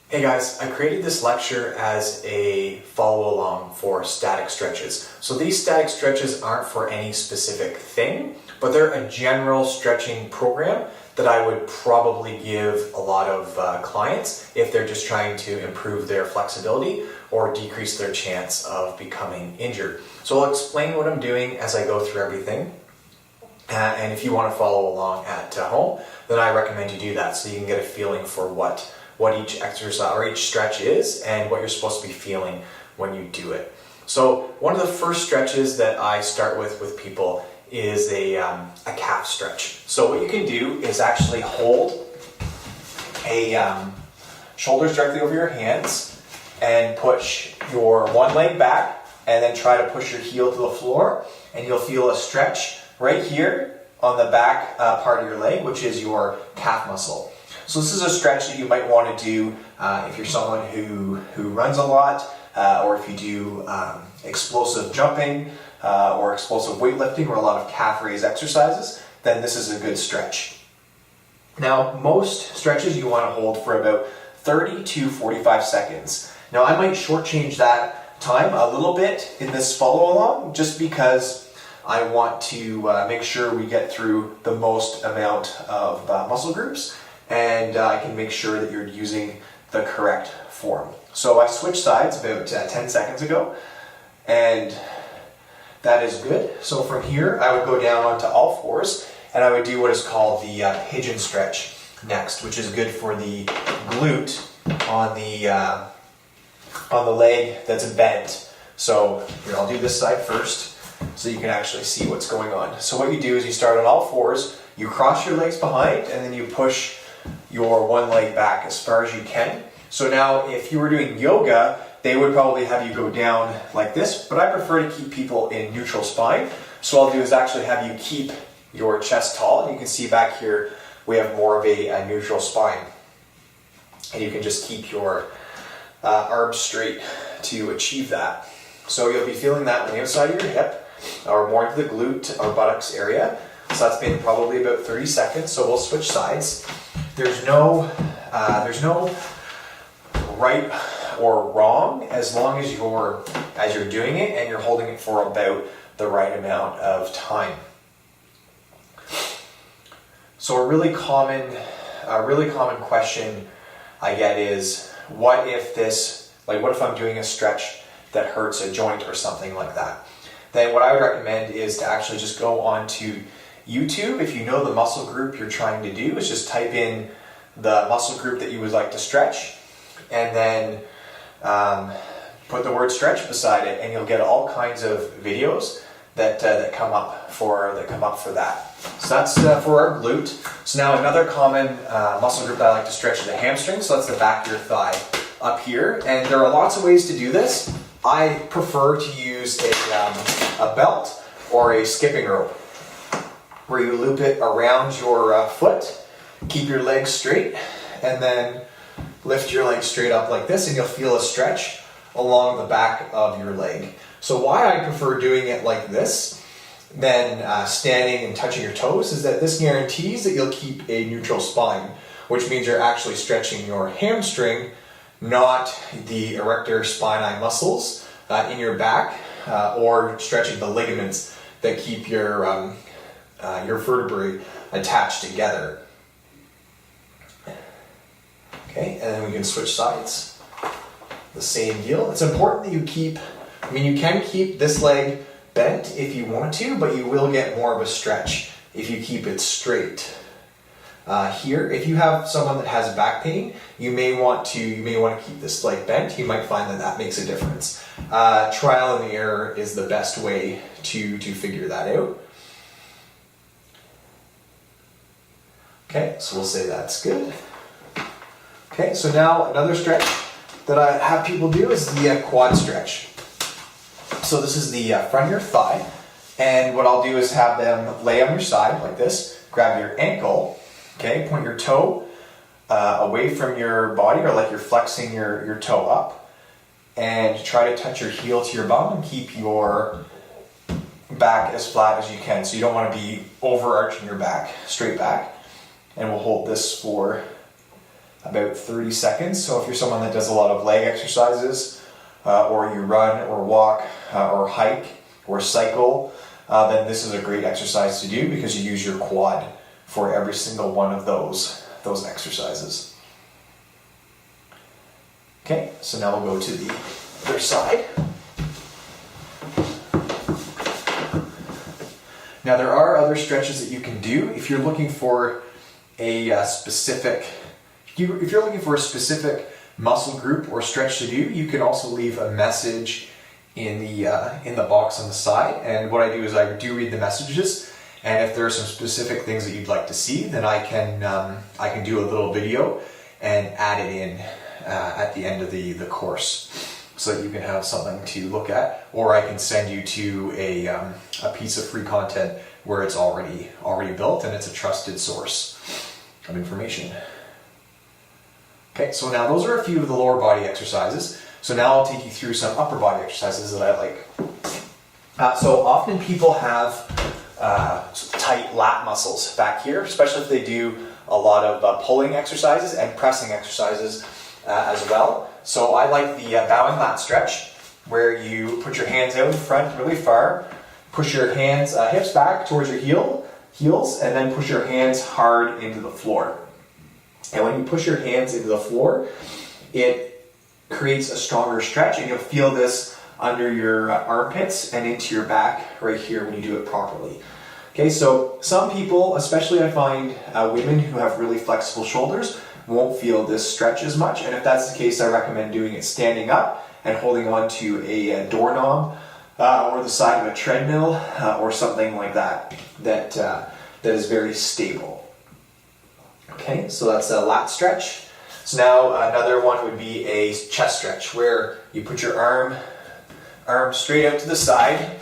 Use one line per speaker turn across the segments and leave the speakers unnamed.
Hey guys, I created this lecture as a follow along for static stretches. So these static stretches aren't for any specific thing, but they're a general stretching program that I would probably give a lot of clients if they're just trying to improve their flexibility or decrease their chance of becoming injured. So I'll explain what I'm doing as I go through everything. And if you want to follow along at home, then I recommend you do that so you can get a feeling for what each exercise or each stretch is and what you're supposed to be feeling when you do it. So one of the first stretches that I start with people is a calf stretch. So what you can do is actually hold a shoulders directly over your hands and push your one leg back and then try to push your heel to the floor, and you'll feel a stretch right here on the back part of your leg, which is your calf muscle. So this is a stretch that you might want to do if you're someone who runs a lot, or if you do explosive jumping or explosive weightlifting or a lot of calf raise exercises, then this is a good stretch. Now, most stretches you want to hold for about 30 to 45 seconds. Now, I might shortchange that time a little bit in this follow along just because I want to make sure we get through the most amount of muscle groups, and I can make sure that you're using the correct form. So I switched sides about 10 seconds ago, and that is good. So from here, I would go down onto all fours, and I would do what is called the pigeon stretch next, which is good for the glute on the leg that's bent. So here, I'll do this side first so you can actually see what's going on. So what you do is you start on all fours, you cross your legs behind, and then you push your one leg back as far as you can. So now if you were doing yoga, they would probably have you go down like this, but I prefer to keep people in neutral spine. So what I'll do is actually have you keep your chest tall, and you can see back here we have more of a neutral spine. And you can just keep your arms straight to achieve that. So you'll be feeling that on the outside of your hip, or more into the glute or buttocks area. So that's been probably about 30 seconds, so we'll switch sides. There's no right or wrong as long as you're doing it and you're holding it for about the right amount of time. So a really common question I get is, what if I'm doing a stretch that hurts a joint or something like that? Then what I would recommend is to actually just go onto YouTube. If you know the muscle group you're trying to do, is just type in the muscle group that you would like to stretch, and then put the word stretch beside it, and you'll get all kinds of videos that come up for that. So that's for our glute. So now another common muscle group that I like to stretch is the hamstring. So that's the back of your thigh up here, and there are lots of ways to do this. I prefer to use a belt or a skipping rope, where you loop it around your foot, keep your legs straight, and then lift your legs straight up like this, and you'll feel a stretch along the back of your leg. So why I prefer doing it like this than standing and touching your toes is that this guarantees that you'll keep a neutral spine, which means you're actually stretching your hamstring, not the erector spinae muscles in your back, or stretching the ligaments that keep your vertebrae attached together. Okay, and then we can switch sides. The same deal. It's important that you can keep this leg bent if you want to, but you will get more of a stretch if you keep it straight. Here, if you have someone that has back pain, you may want to keep this leg bent. You might find that makes a difference. Trial and error is the best way to figure that out. Okay, so we'll say that's good. Okay, so now another stretch that I have people do is the quad stretch. So this is the front of your thigh, and what I'll do is have them lay on your side like this, grab your ankle, okay, point your toe away from your body, or like you're flexing your toe up, and try to touch your heel to your bum and keep your back as flat as you can. So you don't want to be overarching your back, straight back. And we'll hold this for about 30 seconds. So if you're someone that does a lot of leg exercises, or you run or walk or hike or cycle, then this is a great exercise to do because you use your quad for every single one of those exercises. Okay, so now we'll go to the other side. Now there are other stretches that you can do if you're looking for a specific muscle group or stretch to do. You can also leave a message in the box on the side, and what I do is I do read the messages, and if there are some specific things that you'd like to see, then I can do a little video and add it in at the end of the course, so that you can have something to look at, or I can send you to a piece of free content where it's already built and it's a trusted source of information. Okay, so now those are a few of the lower body exercises. So now I'll take you through some upper body exercises that I like. So often people have tight lat muscles back here, especially if they do a lot of pulling exercises and pressing exercises as well. So I like the bowing lat stretch, where you put your hands out in front really far, push your hands hips back towards your heels, and then push your hands hard into the floor. And when you push your hands into the floor, it creates a stronger stretch, and you'll feel this under your armpits and into your back right here when you do it properly. Okay, so some people, especially I find women who have really flexible shoulders, won't feel this stretch as much, and if that's the case, I recommend doing it standing up and holding on to a doorknob or the side of a treadmill or something like that is very stable. Okay, so that's a lat stretch. So now another one would be a chest stretch, where you put your arm straight out to the side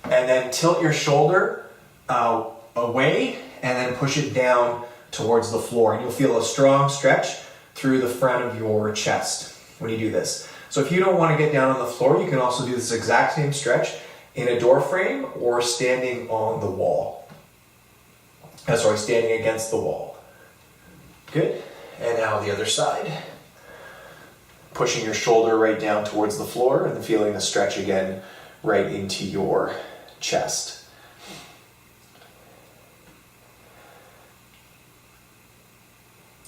and then tilt your shoulder away and then push it down towards the floor, and you'll feel a strong stretch through the front of your chest when you do this. So if you don't want to get down on the floor, you can also do this exact same stretch in a door frame or standing on the wall. Standing against the wall. Good. And now the other side. Pushing your shoulder right down towards the floor and feeling the stretch again right into your chest.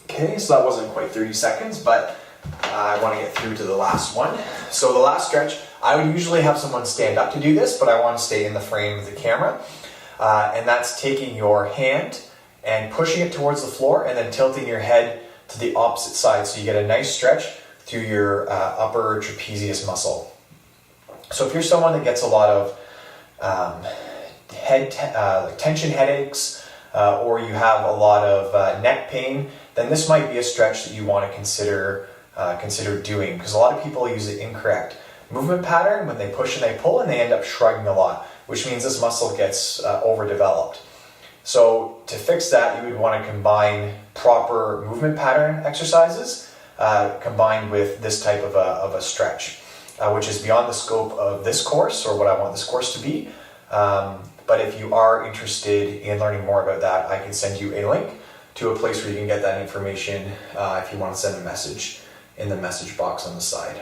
Okay, so that wasn't quite 30 seconds, but I want to get through to the last one. So the last stretch, I would usually have someone stand up to do this, but I want to stay in the frame of the camera. And that's taking your hand and pushing it towards the floor and then tilting your head to the opposite side, so you get a nice stretch through your upper trapezius muscle. So if you're someone that gets a lot of tension headaches, or you have a lot of neck pain, then this might be a stretch that you want to consider doing, because a lot of people use the incorrect movement pattern when they push and they pull, and they end up shrugging a lot, which means this muscle gets overdeveloped. So to fix that, you would want to combine proper movement pattern exercises combined with this type of a stretch, which is beyond the scope of this course or what I want this course to be. But if you are interested in learning more about that, I can send you a link to a place where you can get that information if you want to send a message in the message box on the side.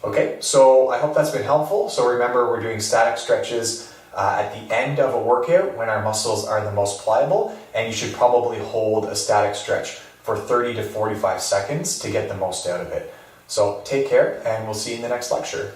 Okay, so I hope that's been helpful. So remember, we're doing static stretches at the end of a workout when our muscles are the most pliable, and you should probably hold a static stretch for 30 to 45 seconds to get the most out of it. So take care, and we'll see you in the next lecture.